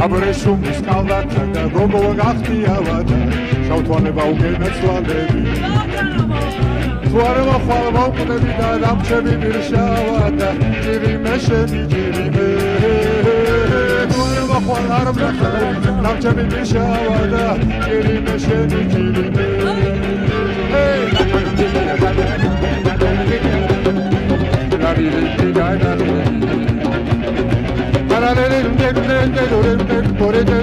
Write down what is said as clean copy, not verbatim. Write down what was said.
აბრეშუმის კალდათა და გოგო გახტიავადა შავთვალება უგენაცვალები თუ არ მოხვალ მოვკვდები და დამჩები მირშავა და ჭირიმე შენი ჭირიმე თუ არ მოხვალ არ მრახები დამჩები მირშავა და ჭირიმე შენი ჭირიმე Para